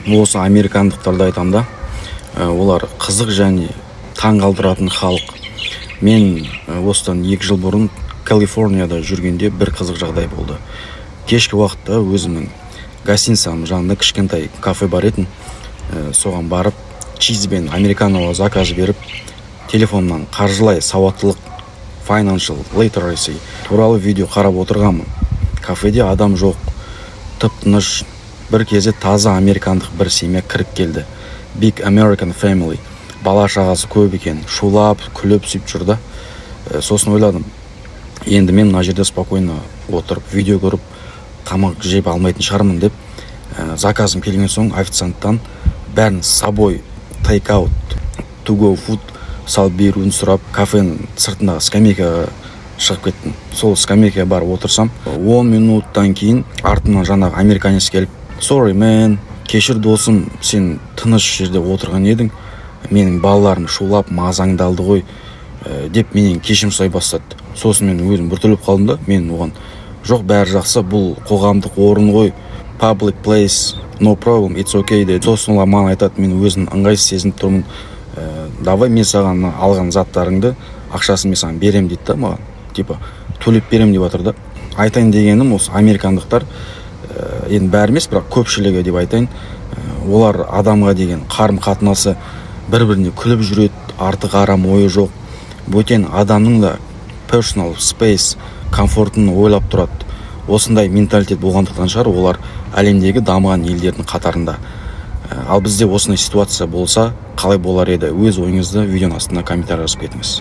осы американдықтарды айтам да, олар қызық және таң қалдыратын халық. Мен осыдан 2 жыл бұрын Калифорнияда жүргенде бір қызық жағдай болды. Кешкі уақытта өзімнің гостиницамның жанында кішкентай кафе бар етін. Соған барып, чиз бен американоға заказ беріп, телефоннан қаржылай сауаттылық, financial literacy туралы видео қарап отырғанмын. Кафеде адам жоқ, тып-тыныш. Бір кезде таза американдық бір семья кіріп келді. Big American family. Бала шағасы көп екен, шулап, күліп сөйтіп жүрді. Сосын ойладым, енді мен мына жерде спокойно отырып, видео көріп, тамақ жеп алмайтын шығармын деп, заказым келген соң официанттан бәрін с собой take out to go food салып беруін сұрап, кафенің сыртындағы скамейкаға шығып кеттім. Сол скамейкаға барып отырсам, 10 минуттан кейін артымнан жаңағы американец келіп, sorry man, кешір досым, сен тыныш жерде отырған едің, менің балаларым шулап мазаңдалды ғой деп менен кешірім сұрай бастады. Сосын мен өзім біртүрлеп қалдым да, мен оған жоқ, бәрі жақсы, бұл қоғамдық орын ғой, public place, no problem, it's okay деді. Сосын олар маған айтады, мен өзім ыңғайсыз сезініп тұрмын, давай мен саған алған заттарыңды ақшасын мен саған берем дейді да маған, типа төлеп берем деп жатыр да. Айтайын дегенім осы американдықтар, енді бәрі емес, бірақ көпшілігі деп айтайын, олар адамға деген қарым-қатынасы бір-біріне күліп жүреді, артық арам ойы жоқ. Бөтен адамның да personal space, комфортын ойлап тұрады. Осындай менталитет болғандықтан шығар, олар әлемдегі дамыған елдердің қатарында. Ал бізде осындай ситуация болса, қалай болар еді? Өз ойыңызды видеоның астына комментарий жазып кетіңіз.